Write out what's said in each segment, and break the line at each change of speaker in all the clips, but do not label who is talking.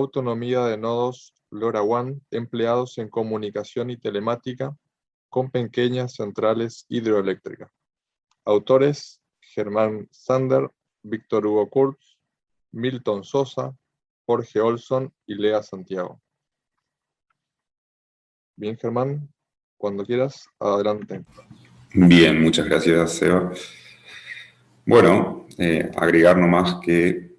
autonomía de nodos LoRaWAN empleados en comunicación y telemática con pequeñas centrales hidroeléctricas. Autores: Germán Sander, Víctor Hugo Kurz, Milton Sosa, Jorge Olson y Lea Santiago. Bien, Germán, cuando quieras, adelante.
Bien, muchas gracias, Seba. Bueno, agregar nomás que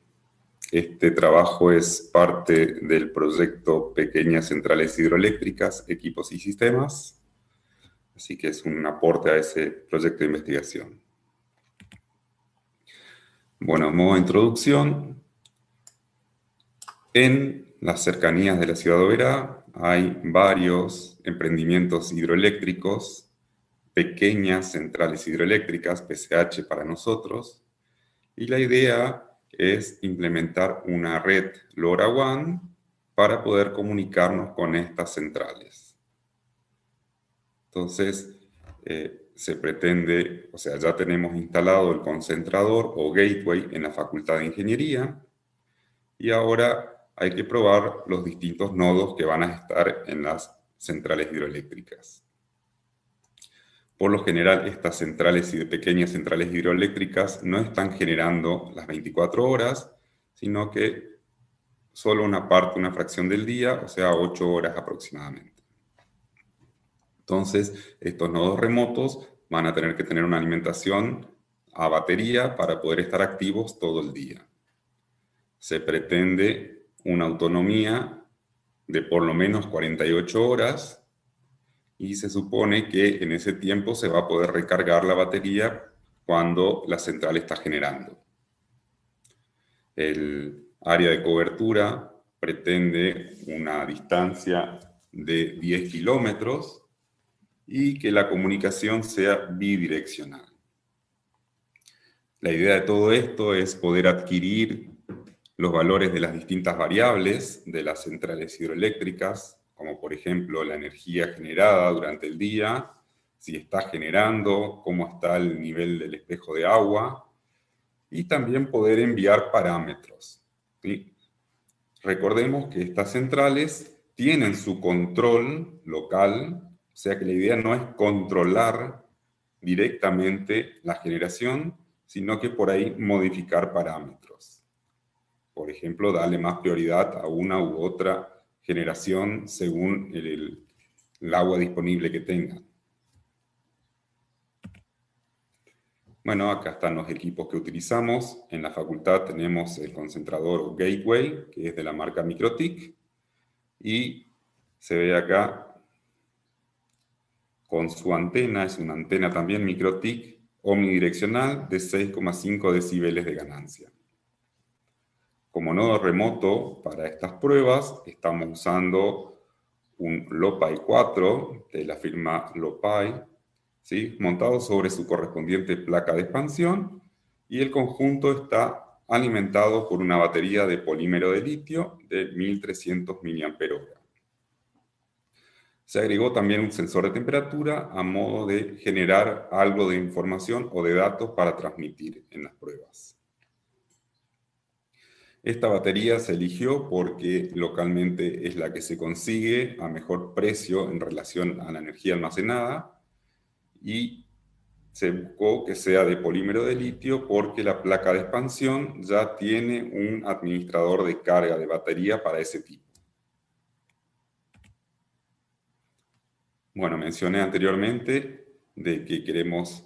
este trabajo es parte del proyecto Pequeñas Centrales Hidroeléctricas, Equipos y Sistemas, así que es un aporte a ese proyecto de investigación. Bueno, modo de introducción. En las cercanías de la ciudad de Oberá hay varios emprendimientos hidroeléctricos, pequeñas centrales hidroeléctricas, PCH para nosotros, y la idea es implementar una red LoRaWAN para poder comunicarnos con estas centrales. Entonces, se pretende, o sea, ya tenemos instalado el concentrador o gateway en la Facultad de Ingeniería, y ahora hay que probar los distintos nodos que van a estar en las centrales hidroeléctricas. Por lo general, estas pequeñas centrales hidroeléctricas no están generando las 24 horas, sino que solo una parte, una fracción del día, o sea, 8 horas aproximadamente. Entonces, estos nodos remotos van a tener que tener una alimentación a batería para poder estar activos todo el día. Se pretende una autonomía de por lo menos 48 horas y se supone que en ese tiempo se va a poder recargar la batería cuando la central está generando. El área de cobertura pretende una distancia de 10 kilómetros y que la comunicación sea bidireccional. La idea de todo esto es poder adquirir los valores de las distintas variables de las centrales hidroeléctricas, como por ejemplo la energía generada durante el día, si está generando, cómo está el nivel del espejo de agua, y también poder enviar parámetros, ¿sí? Recordemos que estas centrales tienen su control local, o sea que la idea no es controlar directamente la generación, sino que por ahí modificar parámetros. Por ejemplo, darle más prioridad a una u otra generación según el agua disponible que tengan. Bueno, acá están los equipos que utilizamos. En la facultad tenemos el concentrador o gateway, que es de la marca MikroTik, y se ve acá con su antena, es una antena también MikroTik omnidireccional de 6,5 decibeles de ganancia. Como nodo remoto para estas pruebas estamos usando un LoPi 4 de la firma LoPi, ¿sí?, montado sobre su correspondiente placa de expansión, y el conjunto está alimentado por una batería de polímero de litio de 1300 mAh. Se agregó también un sensor de temperatura a modo de generar algo de información o de datos para transmitir en las pruebas. Esta batería se eligió porque localmente es la que se consigue a mejor precio en relación a la energía almacenada, y se buscó que sea de polímero de litio porque la placa de expansión ya tiene un administrador de carga de batería para ese tipo. Bueno, mencioné anteriormente de que queremos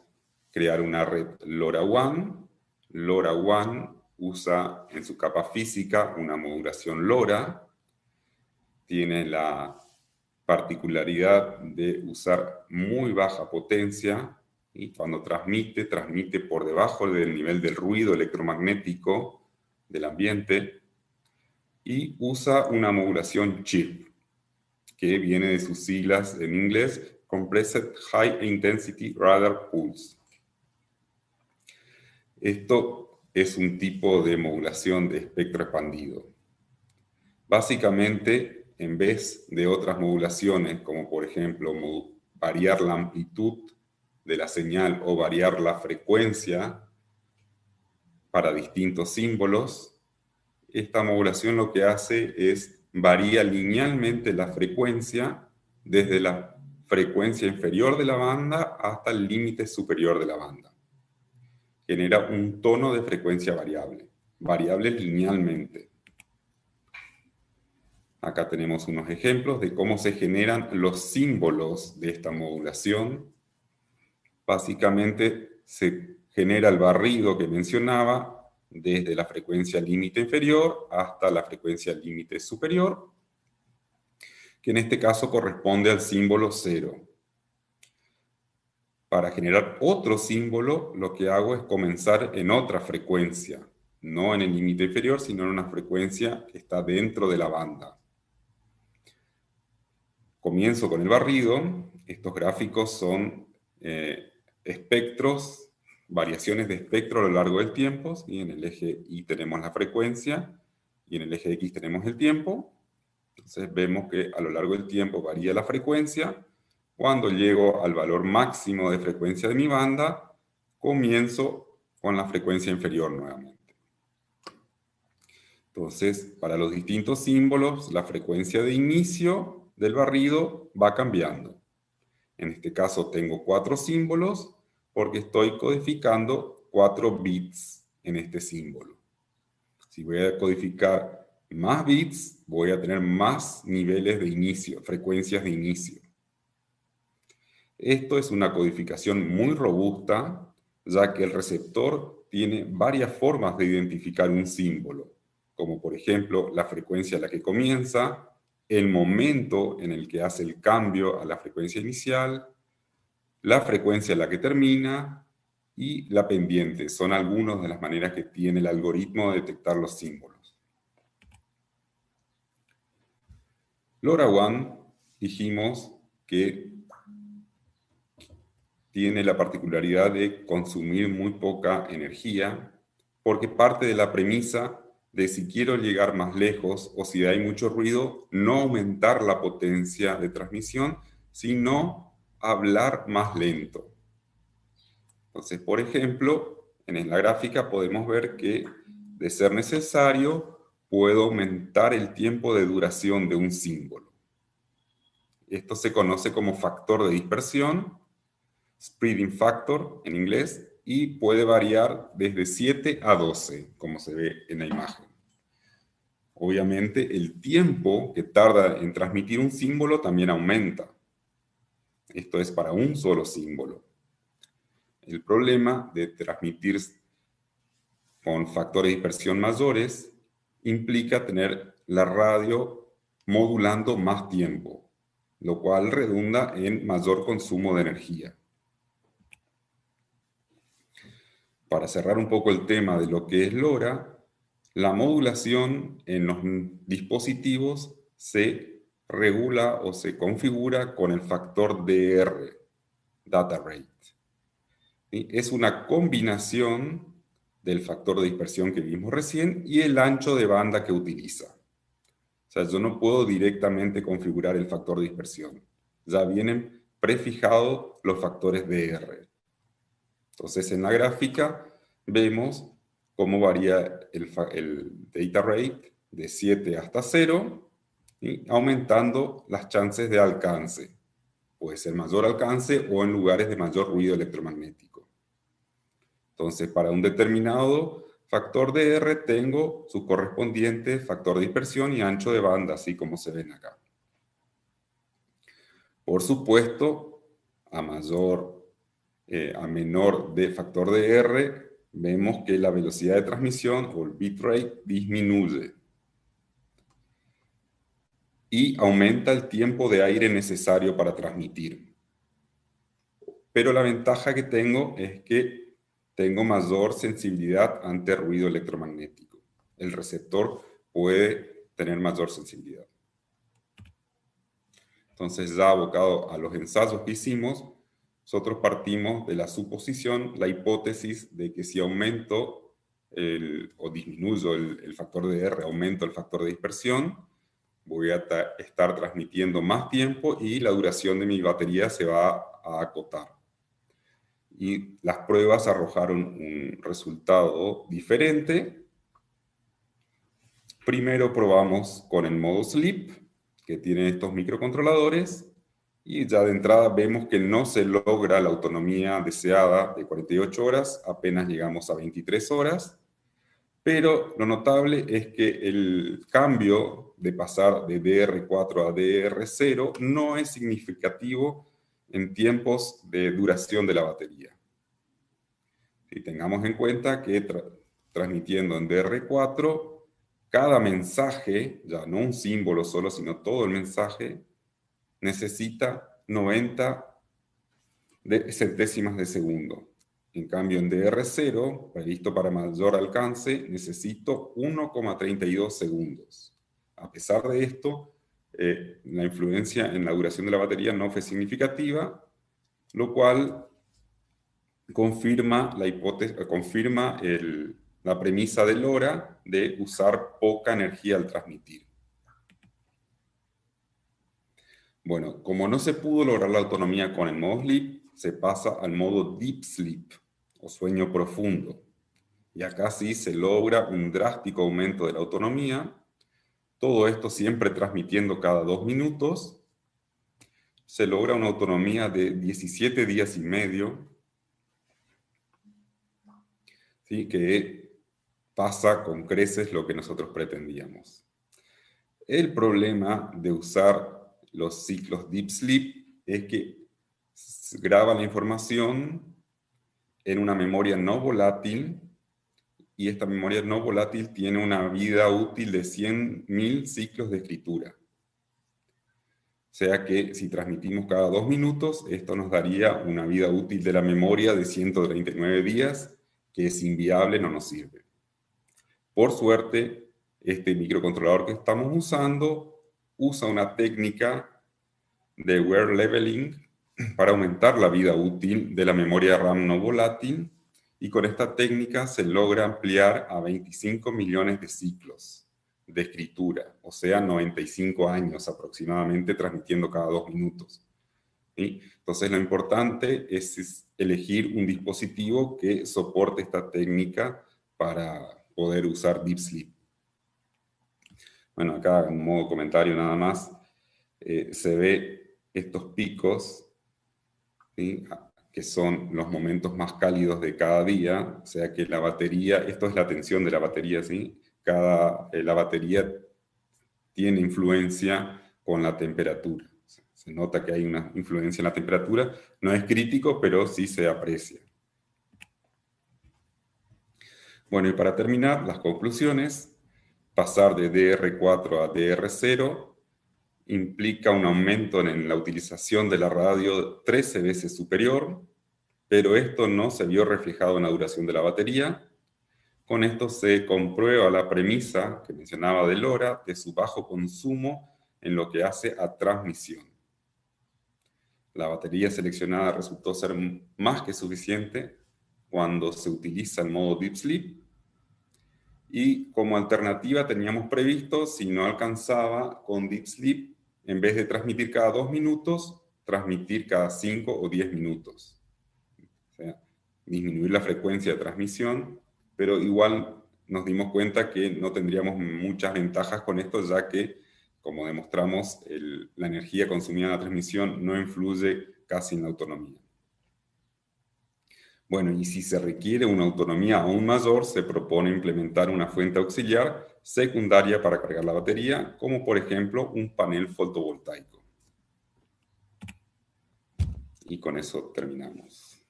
crear una red LoRaWAN. LoRaWAN usa en su capa física una modulación LoRa. Tiene la particularidad de usar muy baja potencia, y cuando transmite por debajo del nivel del ruido electromagnético del ambiente, y usa una modulación chip, que viene de sus siglas en inglés, Compressed High Intensity Radar Pulse. Esto es un tipo de modulación de espectro expandido. Básicamente, en vez de otras modulaciones, como por ejemplo variar la amplitud de la señal o variar la frecuencia para distintos símbolos, esta modulación lo que hace es varía linealmente la frecuencia desde la frecuencia inferior de la banda hasta el límite superior de la banda. Genera un tono de frecuencia variable linealmente. Acá tenemos unos ejemplos de cómo se generan los símbolos de esta modulación. Básicamente se genera el barrido que mencionaba desde la frecuencia límite inferior hasta la frecuencia límite superior, que en este caso corresponde al símbolo 0. Para generar otro símbolo, lo que hago es comenzar en otra frecuencia, no en el límite inferior, sino en una frecuencia que está dentro de la banda. Comienzo con el barrido. Estos gráficos son espectros, variaciones de espectro a lo largo del tiempo, y en el eje Y tenemos la frecuencia, y en el eje X tenemos el tiempo. Entonces vemos que a lo largo del tiempo varía la frecuencia. Cuando llego al valor máximo de frecuencia de mi banda, comienzo con la frecuencia inferior nuevamente. Entonces, para los distintos símbolos, la frecuencia de inicio del barrido va cambiando. En este caso tengo 4 símbolos porque estoy codificando 4 bits en este símbolo. Si voy a codificar más bits, voy a tener más niveles de inicio, frecuencias de inicio. Esto es una codificación muy robusta, ya que el receptor tiene varias formas de identificar un símbolo, como por ejemplo la frecuencia a la que comienza, el momento en el que hace el cambio a la frecuencia inicial, la frecuencia a la que termina y la pendiente. Son algunas de las maneras que tiene el algoritmo de detectar los símbolos. LoRaWAN dijimos que tiene la particularidad de consumir muy poca energía, porque parte de la premisa de si quiero llegar más lejos o si hay mucho ruido, no aumentar la potencia de transmisión, sino hablar más lento. Entonces, por ejemplo, en la gráfica podemos ver que, de ser necesario, puedo aumentar el tiempo de duración de un símbolo. Esto se conoce como factor de dispersión, spreading factor en inglés, y puede variar desde 7 a 12, como se ve en la imagen. Obviamente, el tiempo que tarda en transmitir un símbolo también aumenta. Esto es para un solo símbolo. El problema de transmitir con factores de dispersión mayores implica tener la radio modulando más tiempo, lo cual redunda en mayor consumo de energía. Para cerrar un poco el tema de lo que es LoRa, la modulación en los dispositivos se regula o se configura con el factor DR, data rate. Es una combinación del factor de dispersión que vimos recién y el ancho de banda que utiliza. O sea, yo no puedo directamente configurar el factor de dispersión. Ya vienen prefijados los factores DR. Entonces, en la gráfica vemos cómo varía el data rate de 7 hasta 0, y aumentando las chances de alcance. Puede ser mayor alcance o en lugares de mayor ruido electromagnético. Entonces, para un determinado factor de R tengo su correspondiente factor de dispersión y ancho de banda, así como se ven acá. Por supuesto, a menor de factor de R, vemos que la velocidad de transmisión o el bitrate disminuye. Y aumenta el tiempo de aire necesario para transmitir. Pero la ventaja que tengo es que tengo mayor sensibilidad ante ruido electromagnético. El receptor puede tener mayor sensibilidad. Entonces, ya abocado a los ensayos que hicimos, nosotros partimos de la suposición, la hipótesis de que si aumento o disminuyo el factor de R, aumento el factor de dispersión, voy a estar transmitiendo más tiempo y la duración de mi batería se va a acotar. Y las pruebas arrojaron un resultado diferente. Primero probamos con el modo Sleep, que tiene estos microcontroladores, y ya de entrada vemos que no se logra la autonomía deseada de 48 horas, apenas llegamos a 23 horas, pero lo notable es que el cambio de pasar de DR4 a DR0 no es significativo en tiempos de duración de la batería. Y tengamos en cuenta que transmitiendo en DR4, cada mensaje, ya no un símbolo solo, sino todo el mensaje, necesita 90 centésimas de segundo. En cambio, en DR0, previsto para mayor alcance, necesito 1,32 segundos. A pesar de esto, la influencia en la duración de la batería no fue significativa, lo cual confirma la premisa de LoRa de usar poca energía al transmitir. Bueno, como no se pudo lograr la autonomía con el modo Sleep, se pasa al modo Deep Sleep, o sueño profundo. Y acá sí se logra un drástico aumento de la autonomía, todo esto siempre transmitiendo cada 2 minutos. Se logra una autonomía de 17 días y medio, ¿sí? Que pasa con creces lo que nosotros pretendíamos. El problema de usar los ciclos Deep Sleep es que graba la información en una memoria no volátil, y esta memoria no volátil tiene una vida útil de 100.000 ciclos de escritura. O sea que si transmitimos cada 2 minutos, esto nos daría una vida útil de la memoria de 139 días, que es inviable, no nos sirve. Por suerte, este microcontrolador que estamos usando usa una técnica de wear leveling para aumentar la vida útil de la memoria RAM no volátil, y con esta técnica se logra ampliar a 25 millones de ciclos de escritura, o sea, 95 años aproximadamente transmitiendo cada 2 minutos. ¿Sí? Entonces lo importante es elegir un dispositivo que soporte esta técnica para poder usar Deep Sleep. Bueno, acá en modo comentario nada más, se ve estos picos, ¿sí? Que son los momentos más cálidos de cada día, o sea que la batería, esto es la tensión de la batería, ¿sí? La batería tiene influencia con la temperatura. Se nota que hay una influencia en la temperatura, no es crítico, pero sí se aprecia. Bueno, y para terminar, las conclusiones: pasar de DR4 a DR0 implica un aumento en la utilización de la radio 13 veces superior, pero esto no se vio reflejado en la duración de la batería. Con esto se comprueba la premisa que mencionaba de LoRa de su bajo consumo en lo que hace a transmisión. La batería seleccionada resultó ser más que suficiente cuando se utiliza el modo Deep Sleep, y como alternativa teníamos previsto, si no alcanzaba con Deep Sleep, en vez de transmitir cada 2 minutos, transmitir cada 5 o 10 minutos. O sea, disminuir la frecuencia de transmisión, pero igual nos dimos cuenta que no tendríamos muchas ventajas con esto, ya que, como demostramos, la energía consumida en la transmisión no influye casi en la autonomía. Bueno, y si se requiere una autonomía aún mayor, se propone implementar una fuente auxiliar secundaria para cargar la batería, como por ejemplo un panel fotovoltaico. Y con eso terminamos.